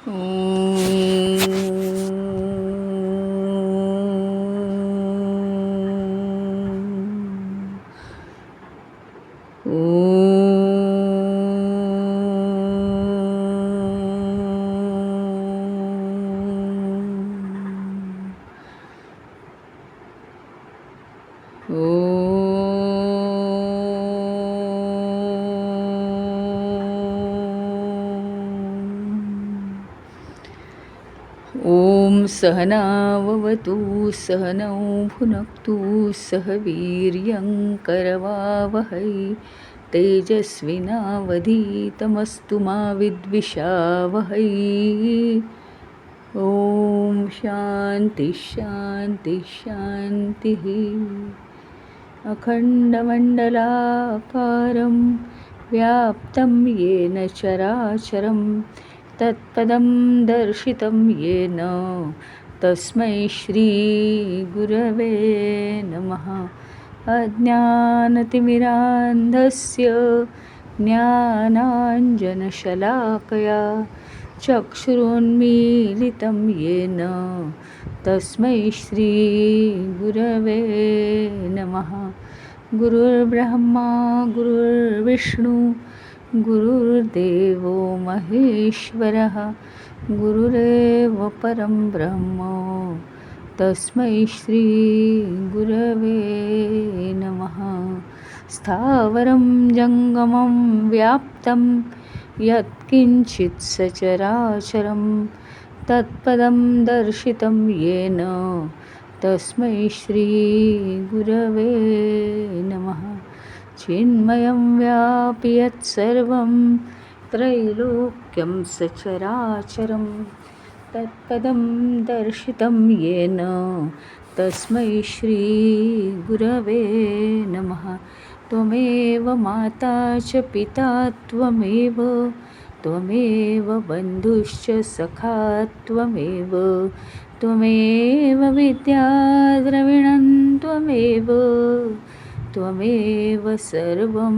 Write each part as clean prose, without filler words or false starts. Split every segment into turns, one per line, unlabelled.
ॐ सहनाववतु सहनौ भुनक्तु सह वीर्यं करवावहै तेजस्विनावधीतमस्तु मा विद्विषावहै। ॐ शान्ति शान्ति शान्तिः। अखण्डमण्डलाकारं व्याप्तं येन चराचरं तत्पदं दर्शितं येन तस्मै श्रीगुरवे नमः। अज्ञानतिमिरान्धस्य ज्ञानाञ्जनशलाकया चक्षुरुन्मीलितं येन तस्मै श्रीगुरवे नमः। गुरुर्ब्रह्मा गुरुर्विष्णु गुरुर्देवो महेश्वरः गुरुरेव परं ब्रह्म तस्मै श्रीगुरवे नमः। स्थावरं जङ्गमं व्याप्तं यत्किञ्चित् सचराचरं तत्पदं दर्शितं येन तस्मै श्रीगुरवे नमः। चिन्मयं व्यापि यत्सर्वं त्रैलोक्यं सचराचरं तत्पदं दर्शितं येन तस्मै श्रीगुरवे नमः। त्वमेव माता च पिता त्वमेव त्वमेव बन्धुश्च सखा त्वमेव त्वमेव विद्या द्रविणं त्वमेव त्वमेव सर्वं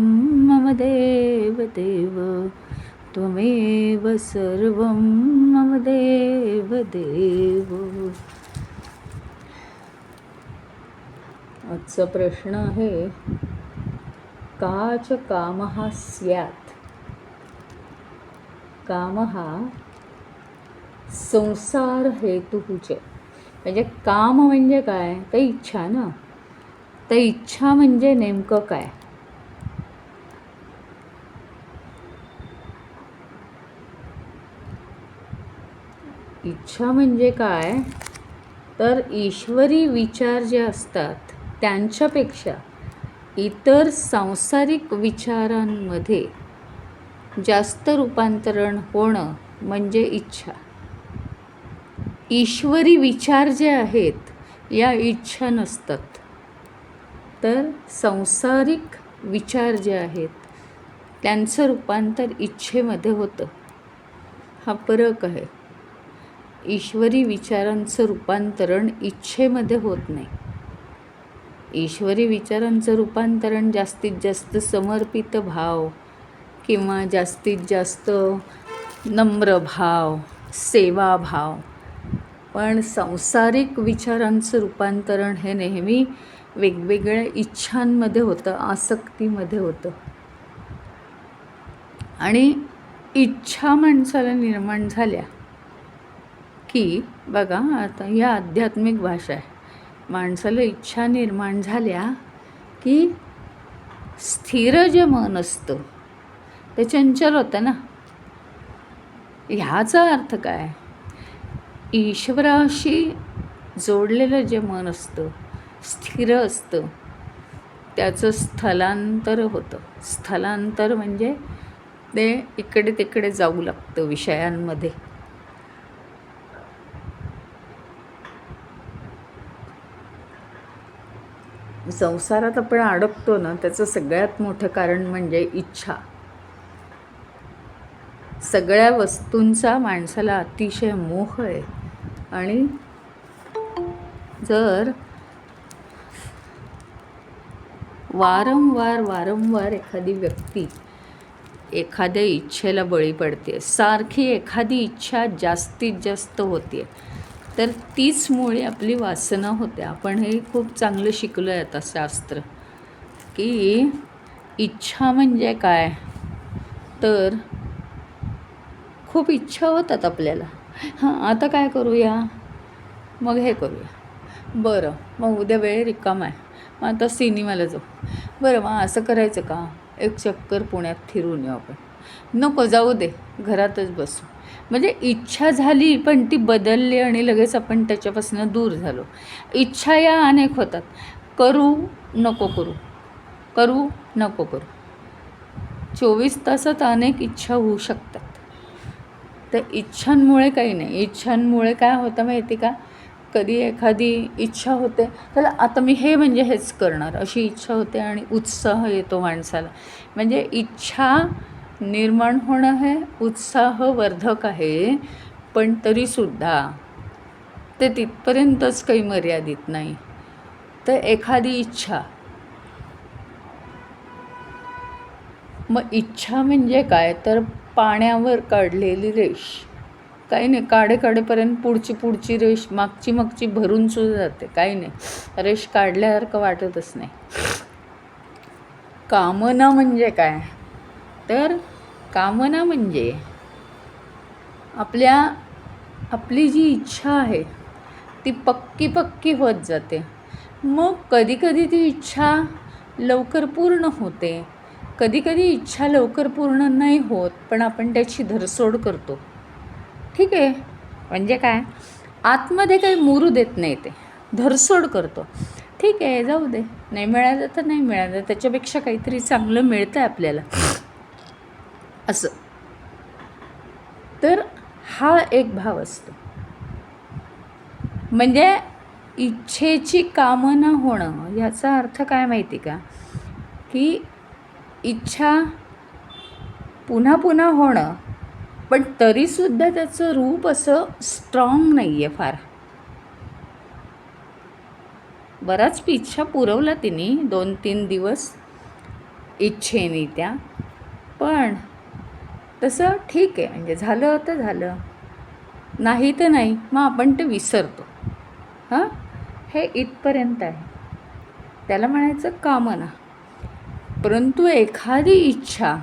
मम देवदेव त्वमेव सर्वं मम देवदेव। आजचा प्रश्न आहे, काच कामः स्यात्। कामः संसार हेतुः च। म्हणजे काम म्हणजे काय, तर इच्छा ना। तर इच्छा म्हणजे नेमकं काय? इच्छा म्हणजे काय तर ईश्वरी विचार जे असतात त्यांच्यापेक्षा इतर सांसारिक विचारांमध्ये जास्त रूपांतरण होणं म्हणजे इच्छा। ईश्वरी विचार जे आहेत या इच्छा नसतात, तर सांसारिक विचार जे आहेत त्यांचं रूपांतर इच्छेमध्ये होतं। हा फरक आहे। ईश्वरी विचारांचं रूपांतरण इच्छेमध्ये होत नाही। ईश्वरी विचारांचं रूपांतरण जास्तीत जास्त समर्पित भाव किंवा जास्तीत जास्त नम्र भाव, सेवाभाव, पण सांसारिक विचारांचं रूपांतरण हे नेहमी वेगवेगळ्या इच्छांमध्ये होतं, आसक्तीमध्ये होतं। आणि इच्छा माणसाला निर्माण झाल्या की बघा, आता या आध्यात्मिक भाषा आहे, माणसाला इच्छा निर्माण झाल्या की स्थिर जे मन असतं ते चंचल होतं ना। ह्याचा अर्थ काय, ईश्वराशी जोडलेलं जे मन असतं, स्थिर असतं, त्याचं स्थलांतर होतं। स्थलांतर म्हणजे ते इकडे तिकडे जाऊ लागतं विषयांमध्ये। संसारात आपण अडकतो ना, त्याचं सगळ्यात मोठं कारण म्हणजे इच्छा। सगळ्या वस्तूंचा माणसाला अतिशय मोह आहे। आणि जर वारंवार एखादी व्यक्ती एखाद्या इच्छेला बळी पडते, सारखी एखादी इच्छा जास्तीत जास्त होते, तर तीच मुळे आपली वासना होते. आपण हे खूप चांगलं शिकलो आहे आता शास्त्र, की इच्छा म्हणजे काय, तर खूप इच्छा होतात आपल्याला. हां, आता काय करूया, मग हे करूया, बरं मग उद्या वेळ रिकामा आहे, मग आता सिनेमाला जाऊ, बरं मग असं करायचं का, एक चक्कर पुण्यात फिरून येऊ आपण, नको जाऊ दे घरातच बसू. म्हणजे इच्छा झाली पण ती बदलली आणि लगेच आपण त्याच्यापासून दूर झालो. इच्छा या अनेक होतात, करू नको करू, करू नको करू. 24 तासात अनेक इच्छा होऊ शकतात. तर इच्छांमुळे काही नाही. इच्छांमुळे काय होतं माहिती का, कधी एखादी इच्छा होते, तर आता मी हे म्हणजे हेच करणार अशी इच्छा होते आणि उत्साह येतो माणसाला. म्हणजे इच्छा निर्माण होणं हे उत्साहवर्धक आहे, पण तरीसुद्धा ते तिथपर्यंतच काही मर्यादित नाही. तर एखादी इच्छा, मग इच्छा म्हणजे काय, तर पाण्यावर काढलेली रेष, काही नाही, काढेपर्यंत पुढची रेष, मागची भरून सुद्धा जाते, काही नाही, रेष काढल्यासारखं वाटतच नाही. कामना म्हणजे काय, तर कामना म्हणजे आपली जी इच्छा आहे ती पक्की होत जाते. मग कधी ती इच्छा लवकर पूर्ण होते, कधी इच्छा लवकर पूर्ण नाही होत, पण आपण त्याची धरसोड करतो. ठीक आहे, म्हणजे काय, आतमध्ये काही मुरू देत नाही, ते धरसोड करतो. ठीक आहे, जाऊ दे, नाही मिळालं तर नाही मिळालं, त्याच्यापेक्षा काहीतरी चांगलं मिळतं आहे आपल्याला, असं. तर हा एक भाव असतो. म्हणजे इच्छेची कामना होणं याचा अर्थ काय माहिती का, की इच्छा पुन्हा होणं, पण तरीसुद्धा त्याचं रूप असं स्ट्रॉंग नाही आहे फार. बराच इच्छा पुरवला तिने 2-3 दिवस इच्छेने त्या, पण तसं ठीक आहे, म्हणजे झालं तर झालं, नाही तर नाही, मग आपण ते विसरतो. हां, हे इथपर्यंत आहे, त्याला म्हणायचं कामना. परंतु एखादी इच्छा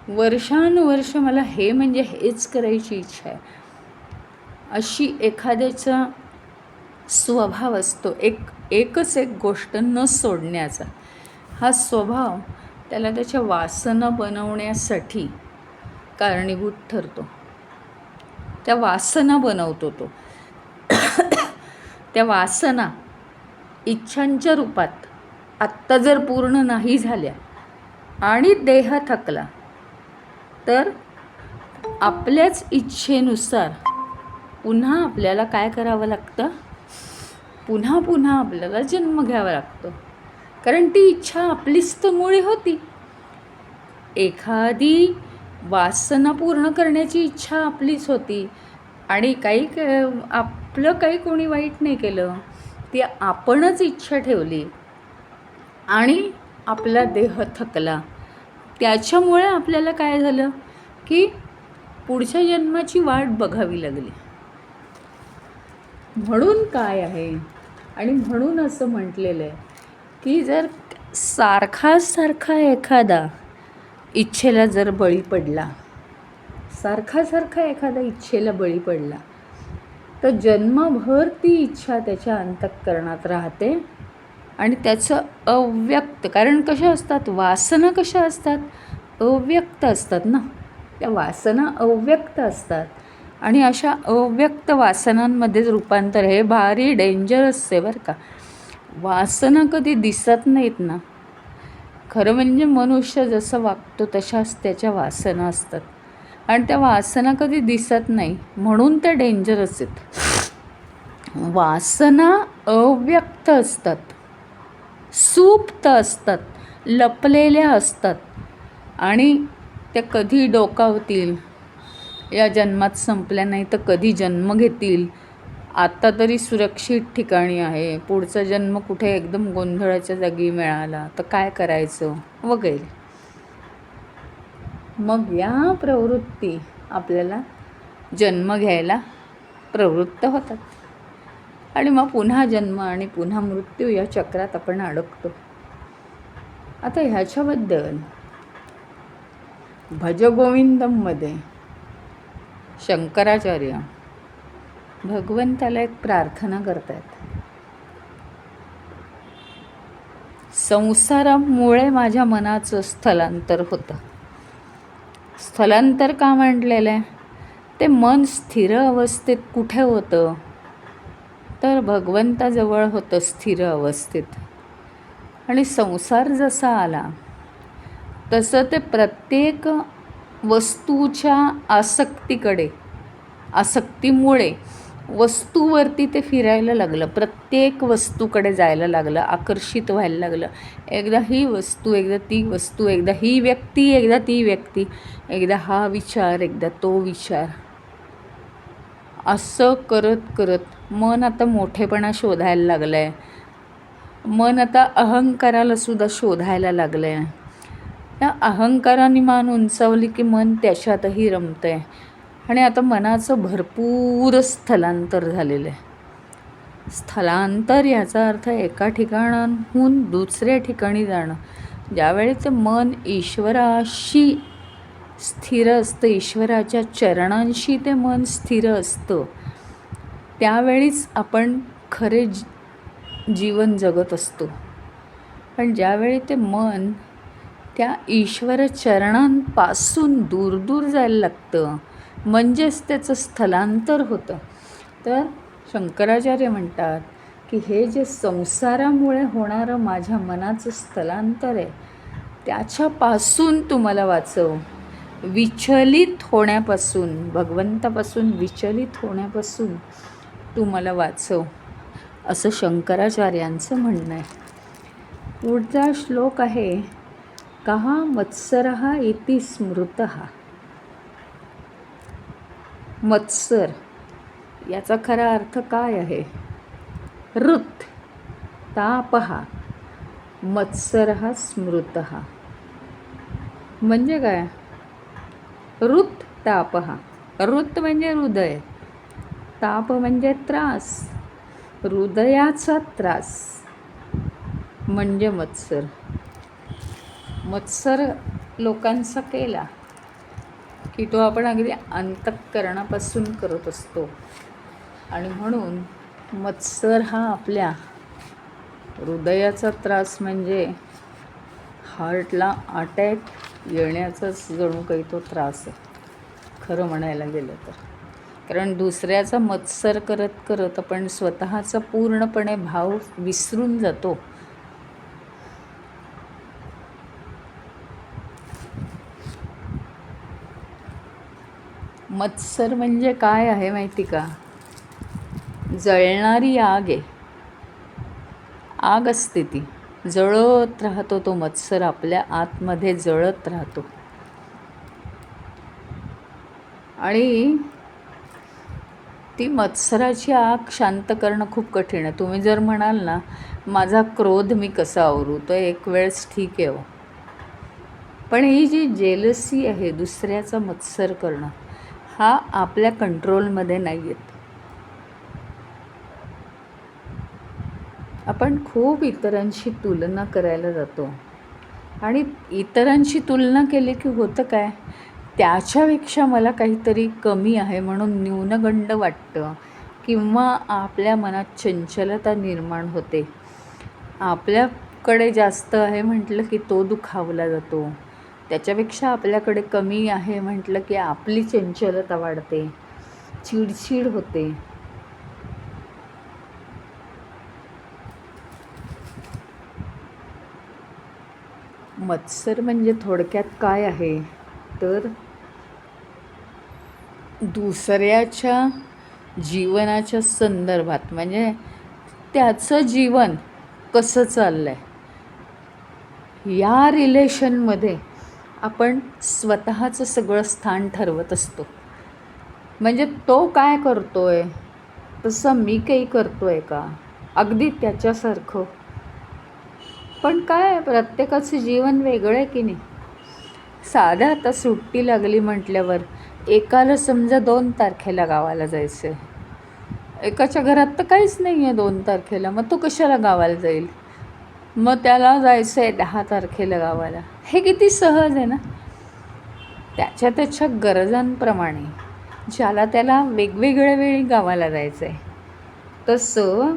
वर्षानुवर्ष मला हे म्हणजे हेच करायची इच्छा आहे, अशी एखाद्याचा स्वभाव असतो, एकच एक गोष्ट न सोडण्याचा. हा स्वभाव त्याला त्याच्या वासना बनवण्यासाठी कारणीभूत ठरतो. त्या वासना बनवतो तो. त्या वासना इच्छांच्या रूपात आत्ता जर पूर्ण नाही झाल्या आणि देह थकला, तर आपल्याच इच्छेनुसार पुन्हा आपल्याला काय करावं लागतं, पुन्हा आपल्याला जन्म घ्यावा लागतो. कारण ती इच्छा आपलीच तर मुळे होती. एखादी वासना पूर्ण करण्याची इच्छा आपलीच होती, आणि आपलं काही कोणी वाईट नाही केलं, ती आपणच इच्छा ठेवली आणि आपला देह थकला. त्याच्यामुळे आपल्याला काय झालं, की पुढच्या जन्माची वाट बघावी लागली. म्हणून काय आहे, आणि म्हणून असं म्हटलेलं आहे की जर सारखा एखादा इच्छेला जर बळी पडला, सारखा एखादा इच्छेला बळी पडला, तर जन्मभर ती इच्छा त्याच्या अंतःकरणात राहते आणि त्याचं अव्यक्त, कारण कशा असतात वासना, कशा असतात, अव्यक्त असतात ना, त्या वासना अव्यक्त असतात. आणि अशा अव्यक्त वासनांमध्येच रूपांतर, हे भारी डेंजरस आहे बरं का. वासना कधी दिसत नाहीत ना, खरं म्हणजे मनुष्य जसं वागतो तशाच त्याच्या वासना असतात, आणि त्या वासना कधी दिसत नाही, म्हणून त्या डेंजरस आहेत. वासना अव्यक्त असतात, सुप्त असतात, लपलेल्या असतात, आणि त्या कधी डोकावतील, या जन्मात संपल्या नाही तर कधी जन्म घेतील, आता तरी सुरक्षित ठिकाणी आहे, पुढचा जन्म कुठे एकदम गोंधळाच्या जागी मिळाला तर काय करायचं वगैरे. मग या प्रवृत्ती आपल्याला जन्म घ्यायला प्रवृत्त होतात आणि मग पुन्हा जन्म आणि पुन्हा मृत्यू या चक्रात आपण अडकतो. आता ह्याच्याबद्दल भजगोविंदममध्ये शंकराचार्य भगवंताला एक प्रार्थना करतायत. संसारामुळे माझ्या मनाचं स्थलांतर होतं. स्थलांतर का म्हटलेलं आहे? ते मन स्थिर अवस्थेत कुठे होतं? तर भगवंताजवळ होतं स्थिर अवस्थेत. आणि संसार जसा आला तसं ते प्रत्येक वस्तूच्या आसक्तीमुळे वस्तूवरती ते फिरायला लागलं. प्रत्येक वस्तूकडे जायला लागलं, आकर्षित व्हायला लागलं. एकदा ही वस्तू, एकदा ती वस्तू, एकदा ही व्यक्ती, एकदा ती व्यक्ती, एकदा हा विचार, एकदा तो विचार. असं करत करत मन आता मोठेपणा शोधायला लागलं आहे. मन आता अहंकाराला सुद्धा शोधायला लागलं आहे. या अहंकाराने मान उंचावली की मन त्याच्यातही रमतं आहे. आणि आता मनाचं भरपूर स्थलांतर झालेलं आहे. स्थलांतर याचा अर्थ एका ठिकाणाहून दुसऱ्या ठिकाणी जाणं. ज्यावेळी ते मन ईश्वराशी स्थिर असतं, ईश्वराच्या चरणांशी ते मन स्थिर असतं, त्यावेळीच आपण खरे जीवन जगत असतो. पण ज्यावेळी ते मन त्या ईश्वर चरणांपासून दूर दूर जायला लागतं, म्हणजेच त्याचं स्थलांतर होतं. तर शंकराचार्य म्हणतात की हे जे संसारामुळे होणारं माझ्या मनाचं स्थलांतर आहे, त्याच्यापासून तू मला वाचव. विचलित होण्यापासून, भगवंतापासून विचलित होण्यापासून तू मला वाचव, असं शंकराचार्यांचं म्हणणं आहे. पुढचा श्लोक आहे, कहा मत्सरः इति स्मृतः. मत्सर याचा खरा अर्थ काय आहे? ऋत तापः मत्सरः स्मृतः. म्हणजे काय? ऋत तापः. ऋत म्हणजे हृदय, ताप म्हणजे त्रास, हृदयाचा त्रास म्हणजे मत्सर. मत्सर लोकांचा केला की तो आपण अगदी अंतःकरणापासून करत असतो. आणि म्हणून मत्सर हा आपल्या हृदयाचा त्रास म्हणजे हार्टला अटॅक येण्याचाच जणू काही तो त्रास आहे, खरं म्हणायला गेलं तर. कारण दुसऱ्याचा मत्सर करत करत आपण स्वतःचा पूर्णपणे भाव विसरून जातो. मत्सर म्हणजे काय आहे माहिती का? जळणारी आग आहे. आग असते, ती जळत राहतो. तो मत्सर आपल्या आतमध्ये जळत राहतो. आणि ती मत्सराची आग शांत करणं खूप कठीण आहे. तुम्ही जर म्हणाल ना, माझा क्रोध मी कसा आवरू, तर एक वेळेस ठीक आहे हो. पण ही जी जेलसी आहे, दुसऱ्याचा मत्सर करणं, हा आपल्या कंट्रोलमध्ये नाही येत. आपण खूप इतरांशी तुलना करायला जातो. आणि इतरांशी तुलना केली की होतं काय, त्याच्यापेक्षा मला काहीतरी कमी आहे म्हणून न्यूनगंड वाटतं. किंवा आपल्या मनात चंचलता निर्माण होते. आपल्याकडे जास्त आहे म्हटलं की तो दुखावला जातो. त्याच्यापेक्षा आपल्याकडे कमी आहे म्हटलं की आपली चंचलता वाढते, चिडचिड होते. मत्सर म्हणजे थोडक्यात काय आहे तर दुसऱ्याच्या जीवनाच्या संदर्भात, म्हणजे त्याचं जीवन कसं चाललं आहे या रिलेशनमध्ये आपण स्वतःचं सगळं स्थान ठरवत असतो. म्हणजे तो काय करतोय तसं मी काही करतोय का, अगदी त्याच्यासारखं. पण काय, प्रत्येकाचं जीवन वेगळं आहे की नाही. साध्या आता सुट्टी लागली म्हटल्यावर एकाला समजा 2 तारखेला गावाला जायचं आहे, एकाच्या घरात तर काहीच नाही आहे 2 तारखेला, मग तो कशाला गावाला जाईल? मग त्याला जायचं आहे 10 तारखेला गावाला. हे किती सहज आहे ना. त्याच्या त्याच्या गरजांप्रमाणे ज्याला त्याला वेगवेगळ्या वेळी गावाला जायचं आहे, तसं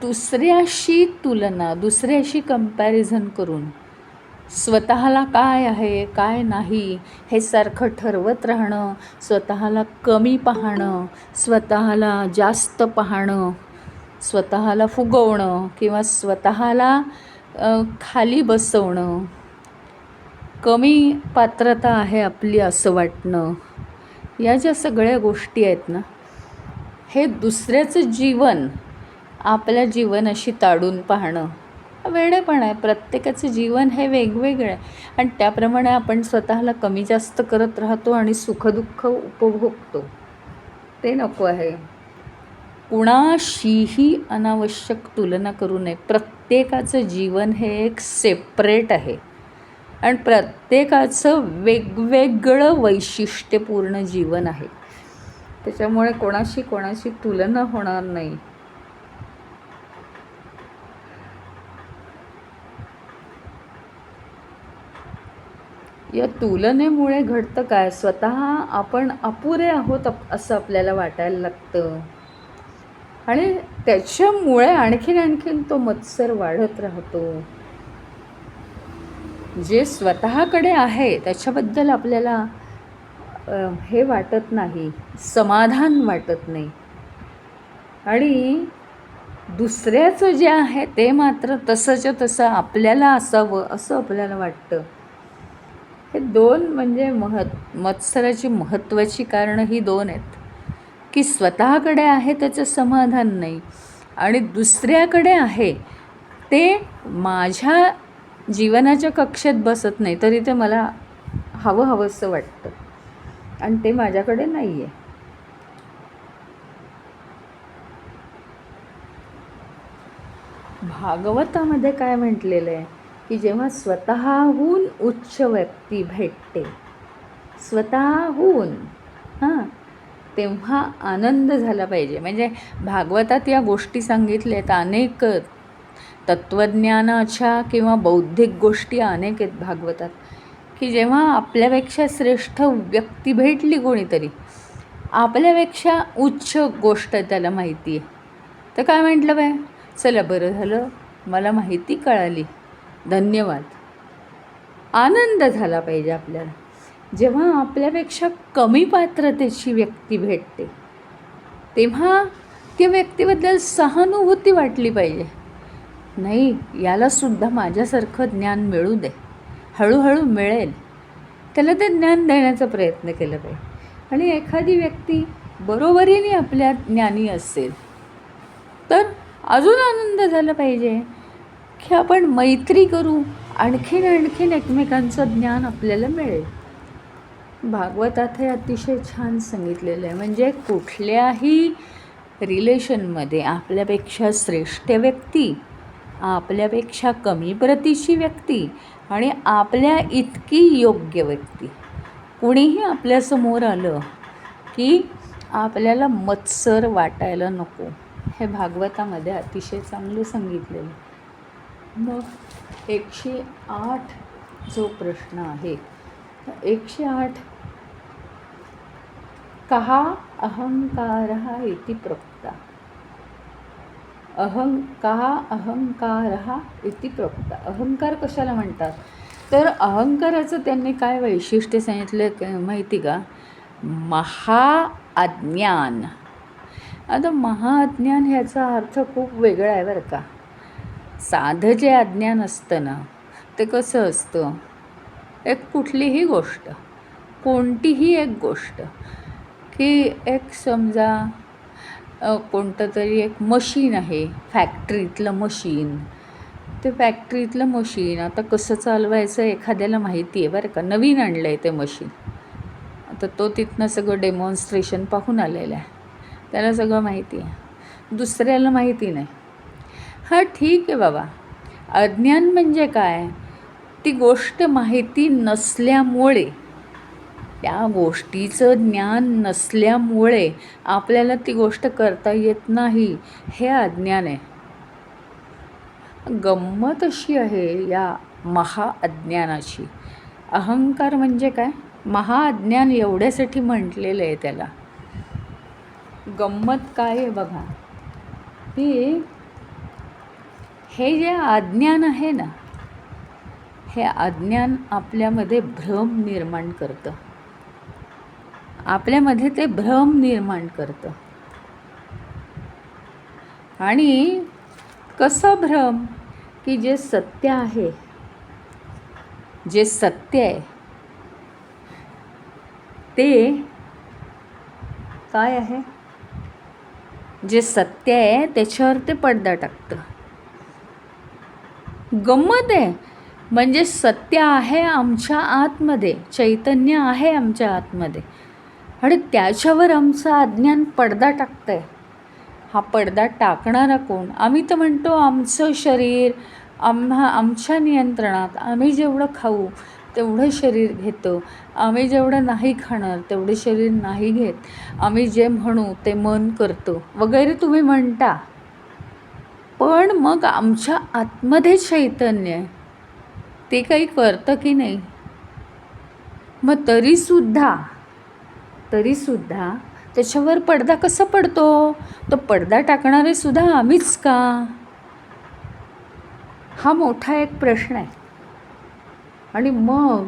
दुसऱ्याशी तुलना, दुसऱ्याशी कंपॅरिझन करून स्वतःला काय आहे काय नाही हे सारखं ठरवत राहणं, स्वतःला कमी पाहणं, स्वतःला जास्त पाहणं, स्वतःला फुगवणं किंवा स्वतःला खाली बसवणं, कमी पात्रता आहे आपली असं वाटणं, या ज्या सगळ्या गोष्टी आहेत ना, हे दुसऱ्याचं जीवन आपल्या जीवनाशी ताडून पाहणं वेडेपण आहे. प्रत्येकाचं जीवन हे वेगवेगळं आहे आणि त्याप्रमाणे आपण स्वतःला कमी जास्त करत राहतो आणि सुखदुःख उपभोगतो. ते नको आहे. कुणाशीही अनावश्यक तुलना करू नये. प्रत्येकाचं जीवन हे एक सेपरेट आहे आणि प्रत्येकाचं वेगवेगळं वैशिष्ट्यपूर्ण जीवन आहे. त्याच्यामुळे कोणाशी तुलना होणार नाही. या तुलनेमुळे घडतं काय, स्वतः आपण अपुरे आहोत असं आपल्याला वाटायला लागतं आणि त्याच्यामुळे आणखीन तो मत्सर वाढत राहतो. जे स्वतःकडे आहे त्याच्याबद्दल आपल्याला हे वाटत नाही, समाधान वाटत नाही आणि दुसऱ्याचं जे आहे ते मात्र तसंच्या तसं आपल्याला असावं असं आपल्याला वाटतं. हे 2 म्हणजे मत्सराची महत्त्वाची कारणं ही 2 आहेत की स्वतःकडे आहे त्याचं समाधान नाही आणि दुसऱ्याकडे आहे ते माझ्या जीवनाच्या कक्षेत बसत नाही, तरी ते मला हवंसं वाटतं आणि ते माझ्याकडे नाही आहे. भागवतामध्ये काय म्हटलेलं आहे की जेव्हा स्वतःहून उच्च व्यक्ती भेटते, स्वतःहून तेव्हा आनंद झाला पाहिजे. म्हणजे भागवतात या गोष्टी सांगितल्या आहेत, अनेक तत्त्वज्ञानाच्या किंवा बौद्धिक गोष्टी अनेक आहेत भागवतात, की जेव्हा आपल्यापेक्षा श्रेष्ठ व्यक्ती भेटली कोणीतरी, आपल्यापेक्षा उच्च गोष्ट त्याला माहिती आहे, तर काय म्हटलं बाय, चला बरं झालं मला माहिती कळाली, धन्यवाद. आनंद झाला पाहिजे आपल्याला. जेव्हा आपल्यापेक्षा कमी पात्रतेची व्यक्ती भेटते तेव्हा त्या व्यक्तीबद्दल सहानुभूती वाटली पाहिजे. नाही, यालासुद्धा माझ्यासारखं ज्ञान मिळू दे, हळूहळू मिळेल, त्याला ते ज्ञान देण्याचा प्रयत्न केला पाहिजे. आणि एखादी व्यक्ती बरोबरीने आपल्या ज्ञानी असेल तर अजून आनंद झाला पाहिजे की आपण मैत्री करू, आणखीन एकमेकांचं ज्ञान आपल्याला मिळेल. भागवतात हे अतिशय छान सांगितलेलं आहे. म्हणजे कुठल्याही रिलेशनमध्ये आपल्यापेक्षा श्रेष्ठ व्यक्ती, आपल्यापेक्षा कमी प्रतीची व्यक्ती आणि आपल्या इतकी योग्य व्यक्ती कुणीही आपल्यासमोर आलं की आपल्याला मत्सर वाटायला नको. हे भागवतामध्ये अतिशय चांगलं सांगितलेलं. मग 108 जो प्रश्न आहे, 108 कहा अहंकारः इति प्रोक्ता. कहा अहंकारः इति प्रोक्ता. अहंकार कशाला म्हणतात, तर अहंकाराचं त्यांनी काय वैशिष्ट्य सांगितलं माहिती का, महाअज्ञान. आता महाअज्ञान ह्याचा अर्थ खूप वेगळा आहे बरं का. साधं जे अज्ञान असतं ना, ते कसं असतं, एक कुठलीही गोष्ट, कोणतीही एक गोष्ट, की एक समजा कोणतं तरी एक मशीन आहे, फॅक्टरीतलं मशीन. ते फॅक्टरीतलं मशीन आता कसं चालवायचं एखाद्याला माहिती आहे बरं का, नवीन आणलं आहे ते मशीन. आता तो तिथनं सगळं डेमॉन्स्ट्रेशन पाहून आलेलं आहे, त्याला सगळं माहिती आहे, दुसऱ्याला माहिती नाही. हां ठीक आहे बाबा, अज्ञान म्हणजे काय, ती गोष्ट माहिती नसल्यामुळे, त्या गोष्टीचं ज्ञान नसल्यामुळे आपल्याला ती गोष्ट करता येत नाही, हे अज्ञान आहे. गंमत अशी आहे या महाअज्ञानाची. अहंकार म्हणजे काय? महाअज्ञान एवढ्यासाठी म्हटलेलं आहे त्याला. गंमत काय आहे बघा, की हे जे अज्ञान आहे ना, हे अज्ञान आपल्यामध्ये भ्रम निर्माण करतं. आपल्यामध्ये ते भ्रम निर्माण करतं. आणि कसं भ्रम? की जे सत्य आहे, जे सत्य आहे ते काय आहे? जे सत्य आहे त्याच्यावर ते पडदा टाकतं. गंमत आहे. म्हणजे सत्य आहे आमच्या आतमध्ये, चैतन्य आहे आमच्या आतमध्ये, आणि त्याच्यावर आमचं अज्ञान पडदा टाकतं आहे. हा पडदा टाकणारा कोण? आम्ही तर म्हणतो आमचं शरीर आमच्या नियंत्रणात, आम्ही जेवढं खाऊ तेवढं शरीर घेतं, आम्ही जेवढं नाही खाणार तेवढं शरीर नाही घेत, आम्ही जे म्हणू ते मन करतं वगैरे तुम्ही म्हणता. पण मग आमच्या आतमध्ये चैतन्य आहे, ते काही करतं की नाही? मग तरीसुद्धा त्याच्यावर पडदा कसा पडतो? तो पडदा टाकणारे सुद्धा आम्हीच का? हा मोठा एक प्रश्न आहे. आणि मग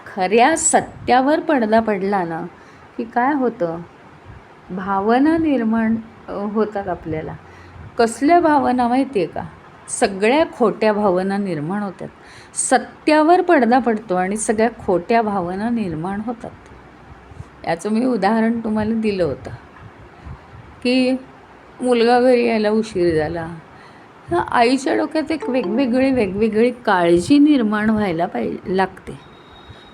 खऱ्या सत्यावर पडदा पडला ना की काय होतं? भावना निर्माण होतात आपल्याला. कसल्या भावना माहिती आहे का? सगळ्या खोट्या भावना निर्माण होतात. सत्यावर पडदा पडतो आणि सगळ्या खोट्या भावना निर्माण होतात. याचं मी उदाहरण तुम्हाला दिलं होतं की मुलगा घरी यायला उशीर झाला. आईच्या डोक्यात एक वेगवेगळी काळजी निर्माण व्हायला लागते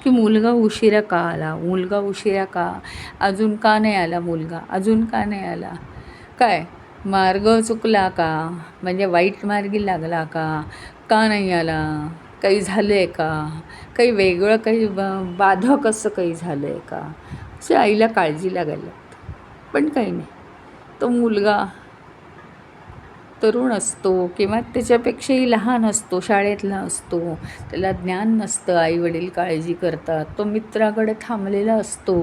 की मुलगा उशिरा का आला, मुलगा उशिरा का, अजून का नाही आला मुलगा, अजून का नाही आला, काय मार्ग चुकला का, म्हणजे वाईट मार्गी लागला का नाही आला, काही झालं आहे का, काही वेगळं काही बाधक असं काही झालं आहे का, अशी आईला काळजी लागायला लागते. पण काही नाही, तो मुलगा तरुण असतो किंवा त्याच्यापेक्षाही लहान असतो, शाळेतला असतो, त्याला ज्ञान नसतं, आईवडील काळजी करतात, तो मित्राकडे थांबलेला असतो.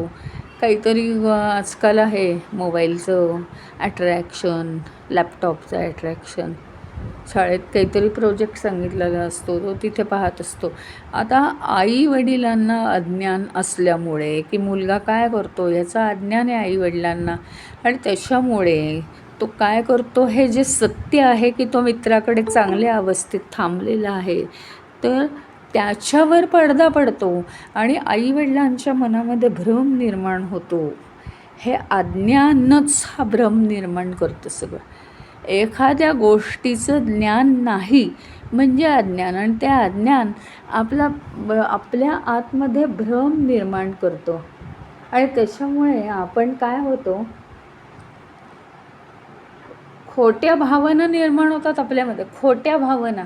काहीतरी आजकाल आहे मोबाईलचं ॲट्रॅक्शन, लॅपटॉपचं ॲट्रॅक्शन, शाळेत काहीतरी प्रोजेक्ट सांगितलेला असतो, तो तिथे पाहत असतो. आता आईवडिलांना अज्ञान असल्यामुळे की मुलगा काय करतो याचं अज्ञान आहे आईवडिलांना, आणि त्याच्यामुळे तो काय करतो, हे जे सत्य आहे की तो मित्राकडे चांगल्या अवस्थेत थांबलेला आहे, तर त्याच्यावर पडदा पडतो आणि आईवडिलांच्या मनामध्ये भ्रम निर्माण होतो. हे अज्ञानच हा भ्रम निर्माण करतं सगळं. एखाद्या गोष्टीचं ज्ञान नाही म्हणजे अज्ञान, आणि ते अज्ञान आपल्या आतमध्ये भ्रम निर्माण करतो. आणि त्याच्यामुळे आपण काय होतो, खोट्या भावना निर्माण होतात आपल्यामध्ये. खोट्या भावना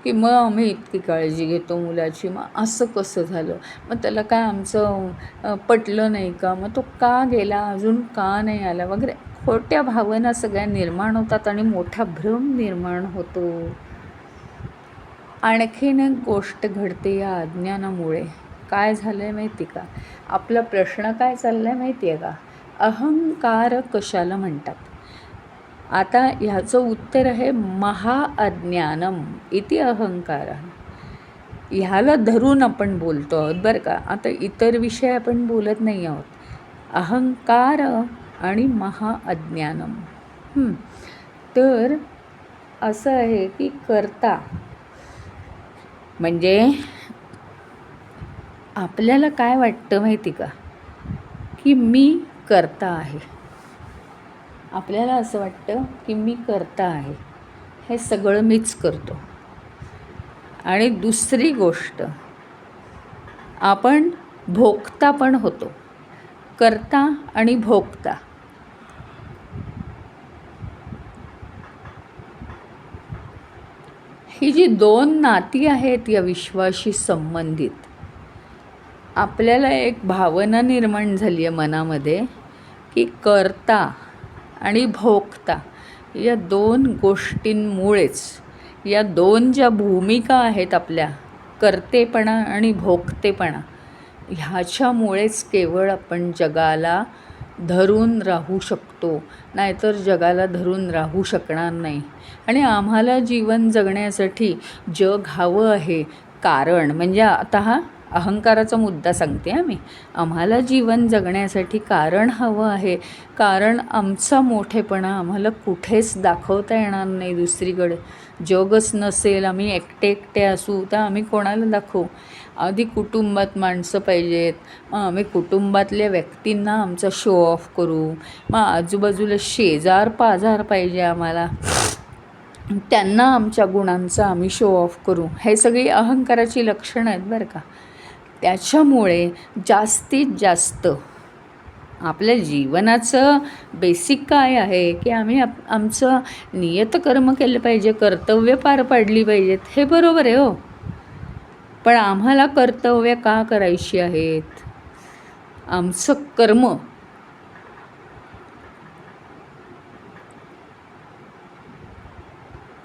की मग आम्ही इतकी काळजी घेतो मुलाची, मग असं कसं झालं, मग त्याला काय आमचं पटलं नाही का, मग तो का गेला, अजून का नाही आला वगैरे. खोट्या भावना सगळ्या निर्माण होतात आणि मोठा भ्रम निर्माण होतो. आणखीन एक गोष्ट घडते या अज्ञानामुळे. काय झालं आहे माहिती का? आपला प्रश्न काय चालला आहे माहिती आहे का? अहंकार कशाला म्हणतात? आता ह्याचं उत्तर आहे महाअज्ञानम इति अहंकार. ह्याला धरून आपण बोलतो आहोत बरं का. आता इतर विषय आपण बोलत नाही आहोत. अहंकार आणि महाअज्ञानम. तर असं आहे की कर्ता म्हणजे आपल्याला काय वाटतं माहिती का, की मी कर्ता आहे. आपल्याला असं वाटतं की मी कर्ता आहे, हे सगळं मीच करतो. आणि दुसरी गोष्ट, आपण भोगता पण होतो. कर्ता आणि भोगता. ही जी दोन नाती आहेत या विश्वाशी संबंधित, आपल्याला एक भावना निर्माण झाली आहे मनामध्ये की कर्ता आणि भोक्ता या दोन गोष्टींमुळेच, या दोन ज्या भूमिका आहेत आपल्या, कर्तेपणा आणि भोक्तेपणा, ह्याच्यामुळेच केवळ आपण जगाला धरून राहू शकतो, नाहीतर जगाला धरून राहू शकणार नाही. आणि आम्हाला जीवन जगण्यासाठी जग हवं आहे. कारण म्हणजे आता हा अहंकाराचा मुद्दा सांगते मी. आम्हाला जीवन जगण्यासाठी कारण हवं आहे. कारण आमचा मोठेपणा आम्हाला कुठेच दाखवता येणार नाही दुसरीकडे. जगच नसेल, आम्ही एकटे एकटे असू, तर आम्ही कोणाला दाखवू? आधी कुटुंबात माणसं पाहिजेत, मग आम्ही कुटुंबातल्या व्यक्तींना आमचा शो ऑफ करू, मग आजूबाजूला शेजार पाजार पाहिजे आम्हाला, त्यांना आमच्या गुणांचा आम्ही शो ऑफ करू. हे सगळी अहंकाराची लक्षणं आहेत बरं का. त्याच्यामुळे जास्तीत जास्त आपल्या जीवनाचं बेसिक काय आहे की आम्ही आमचं नियतकर्म केलं पाहिजे, कर्तव्य पार पाडली पाहिजेत, हे बरोबर आहे हो. पण आम्हाला कर्तव्य का करायची आहेत? आमचं कर्म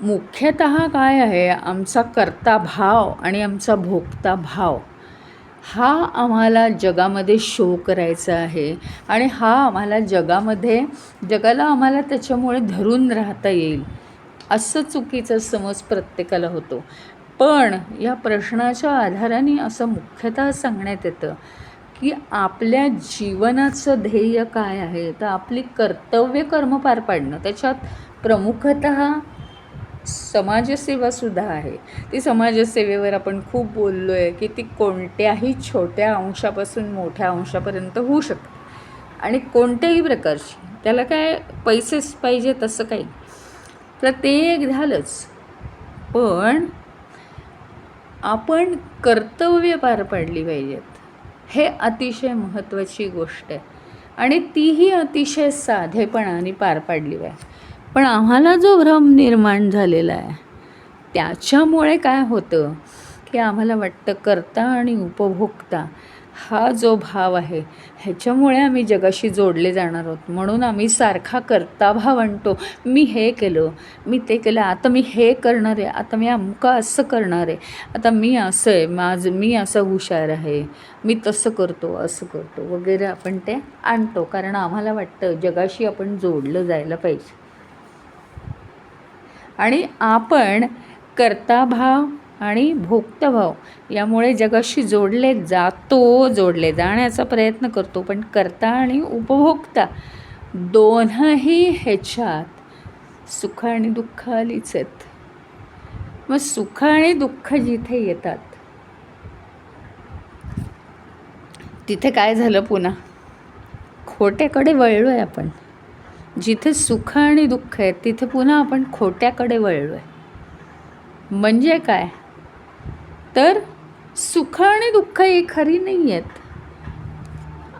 मुख्यतः काय आहे? आमचा कर्ता भाव आणि आमचा भोक्ता भाव हा आम्हाला जगामध्ये शो करायचा आहे. आणि हा आम्हाला जगाला आम्हाला त्याच्यामुळे धरून राहता येईल, असं चुकीचा समज प्रत्येकाला होतो. पण या प्रश्नाच्या आधाराने असं मुख्यतः सांगण्यात येतं की आपल्या जीवनाचं ध्येय काय आहे? तर आपली कर्तव्य कर्म पार पाडणं. त्याच्यात प्रमुखतः समाजसेवासुद्धा आहे. ती समाजसेवेवर आपण खूप बोललो आहे की ती कोणत्याही छोट्या अंशापासून मोठ्या अंशापर्यंत होऊ शकते, आणि कोणत्याही प्रकारची. त्याला काय पैसेच पाहिजे तसं काही, तर ते एक झालंच. पण आपण कर्तव्य पार पाडली पाहिजेत, हे अतिशय महत्त्वाची गोष्ट आहे. आणि तीही अतिशय साधेपणाने पार पाडली पाहिजे. पण आम्हाला जो भ्रम निर्माण झालेला आहे त्याच्यामुळे काय होतं की आम्हाला वाटतं कर्ता आणि उपभोक्ता हा जो भाव आहे ह्याच्यामुळे आम्ही जगाशी जोडले जाणार आहोत. म्हणून आम्ही सारखा कर्ताभाव आणतो. मी हे केलं, मी ते केलं, आता मी हे करणार आहे, आता मी अमुका असं करणार आहे, आता मी असं आहे, मी असं हुशार आहे, मी तसं करतो, असं करतो वगैरे आपण ते आणतो. कारण आम्हाला वाटतं जगाशी आपण जोडलं जायला पाहिजे. आणि आपण कर्ताभाव आणि भोक्ताभाव यामुळे जगाशी जोडले जाण्याचा प्रयत्न करतो. पण कर्ता आणि उपभोक्ता दोनही ह्याच्यात सुख आणि दुःख आलीच आहेत. मग सुख आणि दुःख जिथे येतात तिथे काय झालं? पुन्हा खोट्याकडे वळलो आहे आपण. जिथे सुख आणि दुःख आहे तिथे पुन्हा आपण खोट्याकडे वळलो आहे. म्हणजे काय? तर सुख आणि दुःख ही खरी नाही आहेत.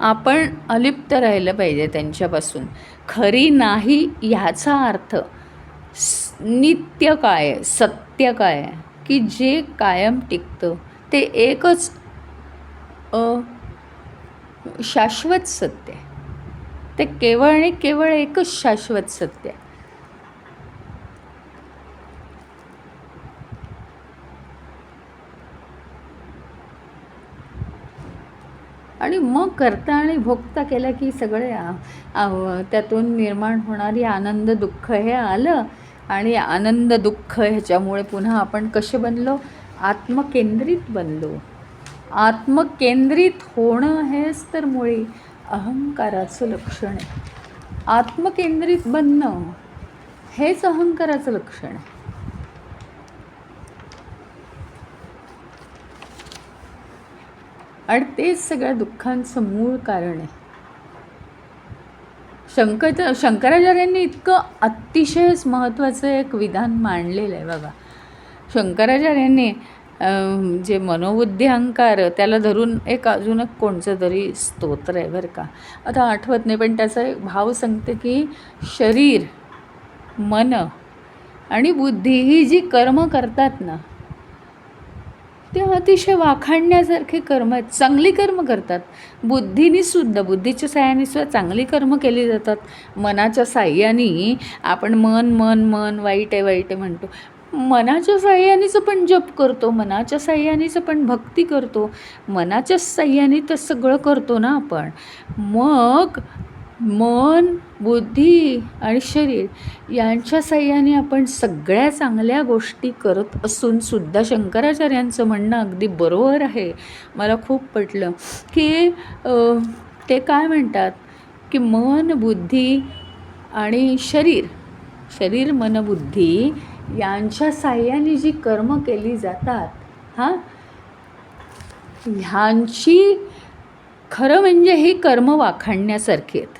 आपण अलिप्त राहिलं पाहिजे त्यांच्यापासून. खरी नाही ह्याचा अर्थ नित्य काय आहे, सत्य काय आहे, की जे कायम टिकतं ते एकच शाश्वत सत्य आहे. ते केवळ आणि केवळ एकच शाश्वत सत्य आहे. आणि मग कर्ता आणि भोक्ता केला की सगळे त्यातून निर्माण होणारी आनंद दुःख हे आलं. आणि आनंद दुःख ह्याच्यामुळे पुन्हा आपण कसे बनलो? आत्मकेंद्रित बनलो. आत्मकेंद्रित होणं हेच तर मुळी अहंकाराचं लक्षण आहे. आत्मकेंद्रित बनणं हेच अहंकाराचं लक्षण आहे. आणि तेच सगळ्या दुःखांचं मूळ कारण आहे. शंकराचार्यांनी इतकं अतिशय महत्त्वाचं एक विधान मांडलेलं आहे बघा. शंकराचार्यांनी जे मनोबुद्धी अहंकार त्याला धरून अजून कोणचं तरी स्तोत्र आहे बरं का, आता आठवत नाही, पण त्याचा एक भाव सांगते की शरीर, मन आणि बुद्धी ही जी कर्म करतात ना, ते अतिशय वाखाणण्यासारखे कर्म आहेत, चांगली कर्म करतात. बुद्धीनीसुद्धा, बुद्धीच्या साह्याने सुद्धा चांगली कर्म केली जातात. मनाच्या साह्याने आपण मन मन मन वाईट आहे वाईट आहे म्हणतो. मनाच्या साह्यानेच पण जप करतो, मनाच्या साह्यानेच पण भक्ती करतो, मनाच्या साह्याने तर सगळं करतो ना आपण. मग मन, बुद्धी आणि शरीर यांच्या साह्याने आपण सगळ्या चांगल्या गोष्टी करत असून सुद्धा शंकराचार्यांचं म्हणणं अगदी बरोबर आहे. मला खूप पटलं की ते काय म्हणतात की मन, बुद्धी आणि शरीर मन बुद्धी यांच्या साह्याने जी कर्म केली जातात ह्यांची खरं म्हणजे ही कर्म वाखाणण्यासारखी आहेत.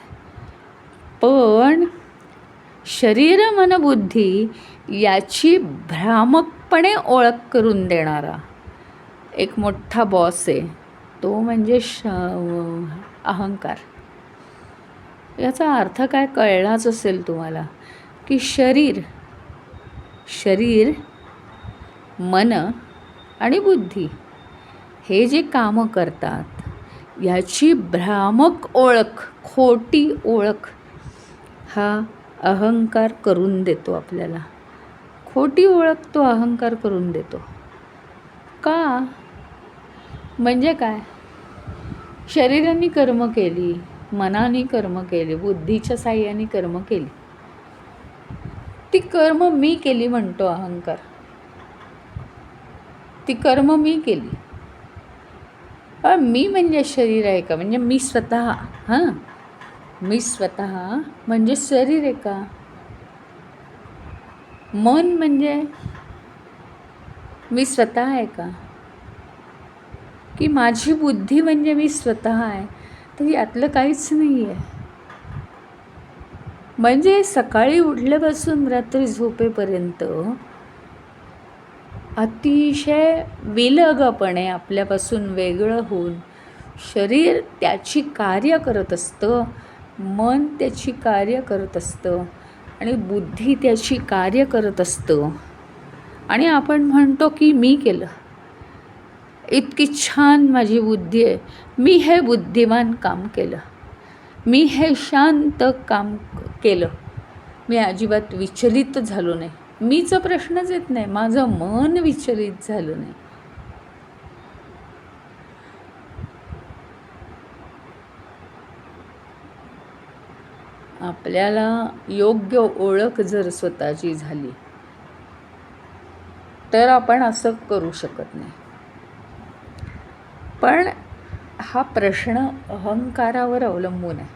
पण शरीर मन बुद्धी याची भ्रामकपणे ओळख करून देणारा एक मोठा बॉस आहे, तो म्हणजे अहंकार. याचा अर्थ काय कळलाच असेल तुम्हाला की शरीर मन आणि बुद्धी हे जे कामं करतात याची भ्रामक ओळख, खोटी ओळख हा अहंकार करून देतो आपल्याला. खोटी ओळख तो अहंकार करून देतो. का? म्हणजे काय? शरीराने कर्म केली, मनाने कर्म केली, बुद्धीच्या साह्याने कर्म केली, ती कर्म मी केली म्हणतो अहंकार. ती कर्म मी केली. मी म्हणजे शरीर आहे का? म्हणजे मी स्वतः मी स्वतः म्हणजे शरीर आहे का? मन म्हणजे मी स्वतः आहे का? की माझी बुद्धी म्हणजे मी स्वतः आहे? तर यातलं काहीच नाही आहे. म्हणजे सकाळी उठल्यापासून रात्री झोपेपर्यंत अतिशय विलगपणे आपल्यापासून वेगळं होऊन शरीर त्याची कार्य करत असतं, मन त्याची कार्य करत असतं आणि बुद्धी त्याची कार्य करत असतं. आणि आपण म्हणतो की मी केलं, इतकी छान माझी बुद्धी आहे, मी हे बुद्धिमान काम केलं, मी हे शांत काम केलं, मी अजिबात विचलित झालो नाही. मीचा प्रश्नच येत नाही, माझं मन विचलित झालं नाही. आपल्याला योग्य ओळख जर स्वतःची झाली तर आपण असं करू शकत नाही. पण हा प्रश्न अहंकारावर अवलंबून आहे.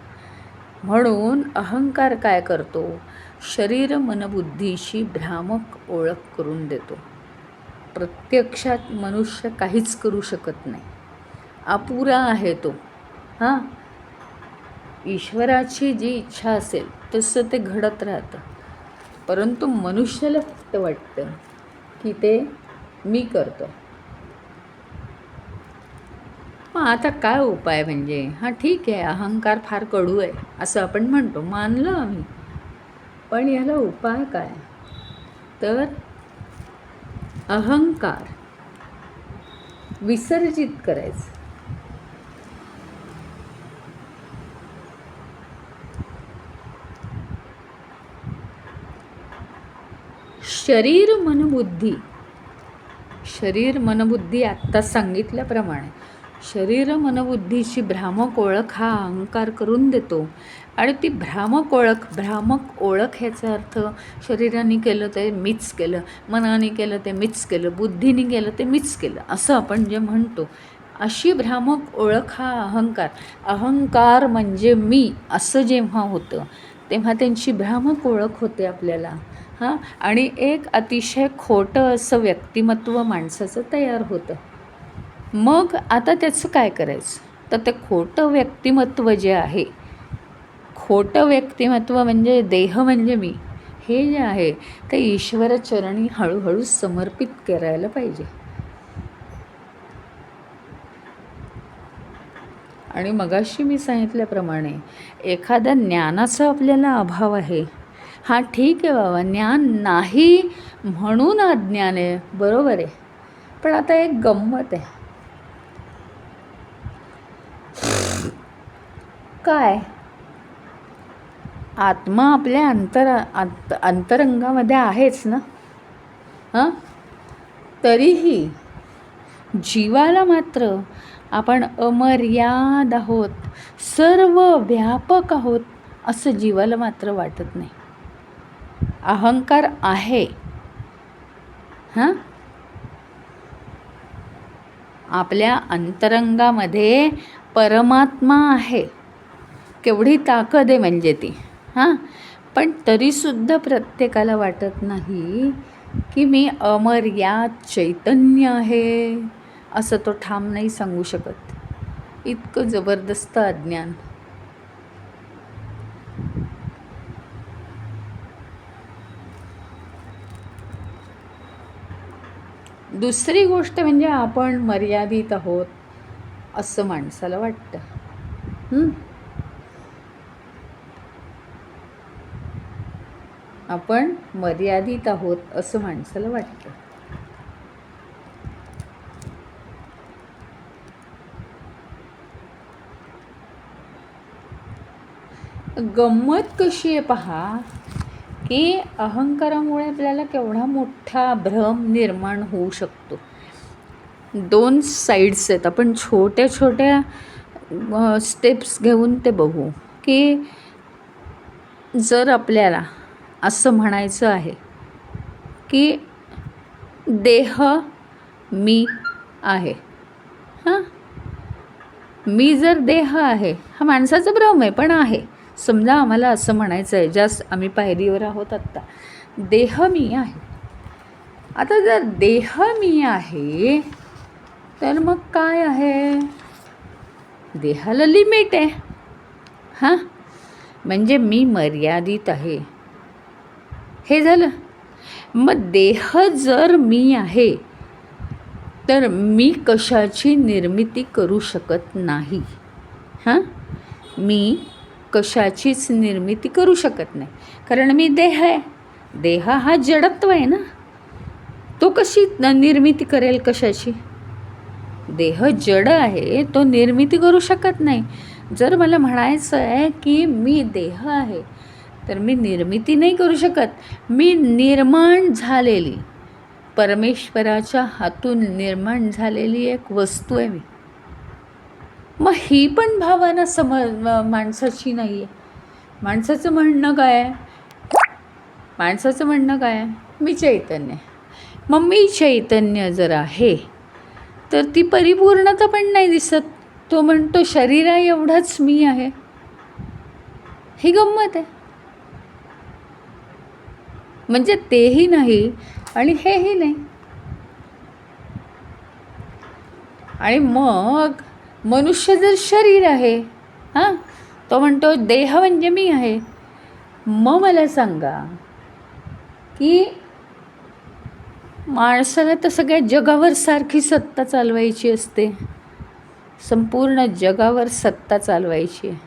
म्हणून अहंकार काय करतो? शरीर मनबुद्धीशी भ्रामक ओळख करून देतो. प्रत्यक्षात मनुष्य काहीच करू शकत नाही, अपुरा आहे तो. ईश्वराची जी इच्छा असेल तसं ते घडत राहतं, परंतु मनुष्याला फक्त वाटतं की ते मी करतो. मग आता काय उपाय? म्हणजे ठीक आहे, अहंकार फार कडू आहे असं आपण म्हणतो, मानलं आम्ही, पण याला उपाय काय? तर अहंकार विसर्जित करायचं. शरीर मनबुद्धी आत्ता सांगितल्याप्रमाणे शरीर मनबुद्धीची भ्रामक ओळख हा अहंकार करून देतो. आणि ती भ्रामक ओळख ह्याचा अर्थ शरीराने केलं ते मीच केलं, मनाने केलं ते मीच केलं, बुद्धीने केलं ते मीच केलं, असं आपण जे म्हणतो, अशी भ्रामक ओळख हा अहंकार म्हणजे मी असं जेव्हा होतं तेव्हा त्यांची भ्रामक ओळख होते आपल्याला. आणि एक अतिशय खोटं असं व्यक्तिमत्व माणसाचं तयार होतं. मग आता त्याचं काय करायचं? तर ते खोटं व्यक्तिमत्व जे आहे, खोटं व्यक्तिमत्व म्हणजे देह म्हणजे मी, हे जे आहे ते ईश्वरचरणी हळूहळू समर्पित करायला पाहिजे. आणि मगाशी मी सांगितल्याप्रमाणे एखाद्या ज्ञानाचा आपल्याला अभाव आहे, हां ठीक आहे बाबा, ज्ञान नाही म्हणून अज्ञान आहे, बरोबर आहे. पण आता एक गंमत आहे. काय आत्मा आपल्या अंतरंगामध्ये आहेच ना. हां, तरीही जीवाला मात्र आपण अमर्याद आहोत, सर्व व्यापक आहोत असं जीवाला मात्र वाटत नाही. अहंकार आहे. हां, आपल्या अंतरंगामध्ये परमात्मा आहे. केवढी ताकद आहे म्हणजे ती. हां, पण तरीसुद्धा प्रत्येकाला वाटत नाही की मी अमर्याद चैतन्य आहे, असं तो ठाम नाही सांगू शकत. इतकं जबरदस्त अज्ञान. दुसरी गोष्ट म्हणजे आपण मर्यादित आहोत असं माणसाला वाटतं. आपण मर्यादित आहोत असं माणसाला वाटतं. गंमत कशी आहे पहा, की अहंकारामुळे आपल्याला केवढा मोठा भ्रम निर्माण होऊ शकतो. दोन साईड्स आहेत. आपण छोट्या छोट्या स्टेप्स घेऊन ते बघू. की जर आपल्याला असं म्हणायचं आहे की देह मी आहे. हां, मी जर देह आहे, हा माणसाचा भ्रम आहे पण आहे. समजा आम्हाला असं म्हणायचं आहे, जास्त आम्ही पायरीवर आहोत आत्ता, देह मी आहे. आता जर देह मी आहे तर मग काय आहे, देहाला लिमिट आहे. हां, म्हणजे मी मर्यादित आहे, हे झालं. मग देह जर मी आहे तर मी कशाची निर्मिती करू शकत नाही. हां, मी कशाचीच निर्मिती करू शकत नाही, कारण मी देह आहे. देह हा जडत्व आहे ना, तो कशी निर्मिती करेल कशाची. देह जड आहे, तो निर्मिती करू शकत नाही. जर मला म्हणायचं आहे की मी देह आहे तर मी निर्मिती नाही करू शकत. मी निर्माण झालेली, परमेश्वराच्या हातून निर्माण झालेली एक वस्तू आहे मी. मग ही पण भावना माणसाची नाही आहे. माणसाचं म्हणणं काय आहे, माणसाचं म्हणणं काय आहे, मी चैतन्य. मग मी चैतन्य जर आहे तर ती परिपूर्णता पण नाही दिसत. तो म्हणतो शरीरा एवढाच मी आहे. ही गंमत आहे. म्हणजे तेही नाही आणि हेही नाही. आणि मग मनुष्य जर शरीर आहे, हां, तो म्हणतो देह म्हणजे मी आहे. मग मला सांगा की माणसाला तर सगळ्या जगावर सारखी सत्ता चालवायची असते, संपूर्ण जगावर सत्ता चालवायची आहे.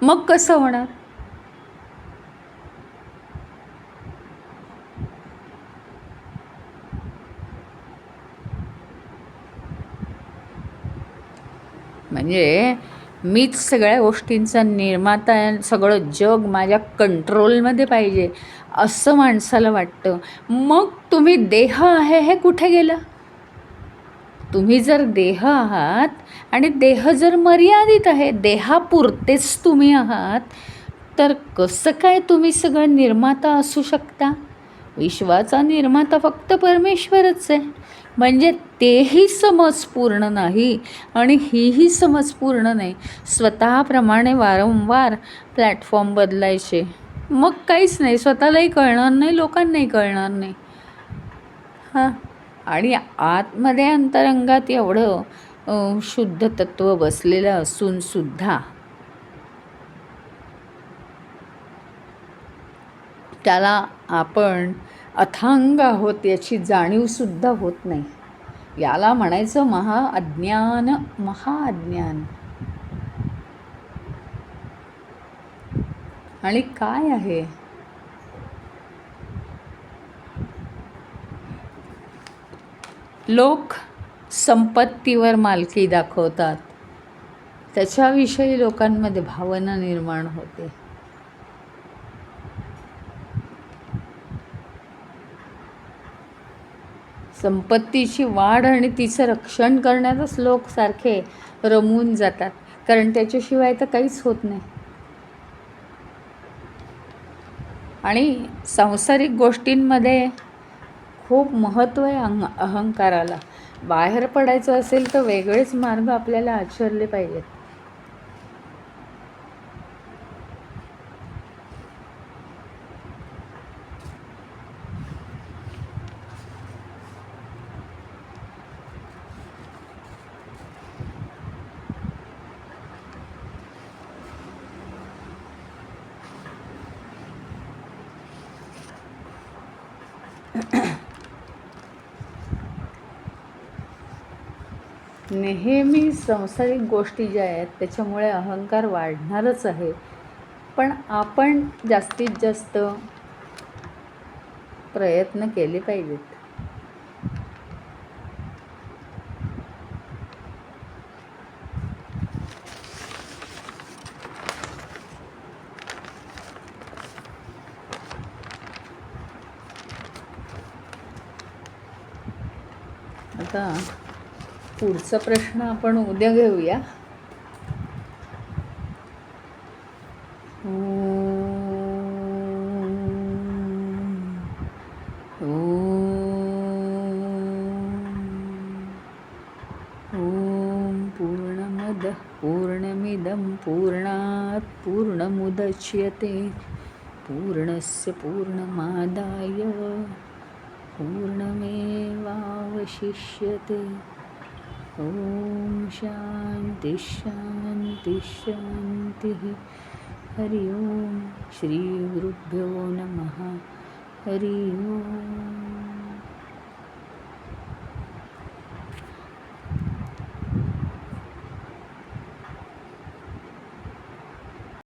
मग कसं होणार. म्हणजे मीच सगळ्या गोष्टींचा निर्माता आहे, सगळं जग माझ्या कंट्रोलमध्ये पाहिजे असं माणसाला वाटतं. मग तुम्ही देह आहे हे कुठे गेलं. तुम्ही जर देह आहात आणि देह जर मर्यादित आहे, देहापुरतेच तुम्ही आहात, तर कसं काय तुम्ही सगळं निर्माता असू शकता. विश्वाचा निर्माता फक्त परमेश्वरच आहे. म्हणजे तेही समज पूर्ण नाही आणि हीही समज पूर्ण नाही. स्वतःप्रमाणे वारंवार प्लॅटफॉर्म बदलायचे, मग काहीच नाही. स्वतःलाही कळणार नाही, लोकांनाही कळणार नाही. हां, आणि आतमध्ये अंतरंगात एवढं शुद्ध तत्व बसलेलं असून सुद्धा त्याला आपण अथांग आहोत याची जाणीवसुद्धा होत नाही. याला म्हणायचं महाअज्ञान. महाअज्ञान. आणि काय आहे? लोक संपत्तीवर मालकी दाखवतात, त्याच्याविषयी लोकांमध्ये भावना निर्माण होते. संपत्तीची वाढ आणि तिचं रक्षण करण्यातच लोक सारखे रमून जातात, कारण त्याच्याशिवाय तर काहीच होत नाही. आणि सांसारिक गोष्टींमध्ये खूप महत्त्व आहे अहंकाराला. बाहेर पडायचं असेल तर वेगळेच मार्ग आपल्याला आचरले पाहिजेत. नेहमी सांसारिक गोष्टी ज्या आहेत त्याच्यामुळे अहंकार वाढणारच आहे, पण आपण जास्तीत जास्त प्रयत्न केले पाहिजेत. आता पुढचा प्रश्न आपण उद्या घेऊया. पूर्णमदः पूर्णमिदं पूर्णात् पूर्णमुदच्यते पूर्णस्य पूर्णमादाय पूर्णमेवावशिष्यते. ओम शांति शांति शांति. हरि ओम. श्री गुरुभ्यो नमः. हरि ओम.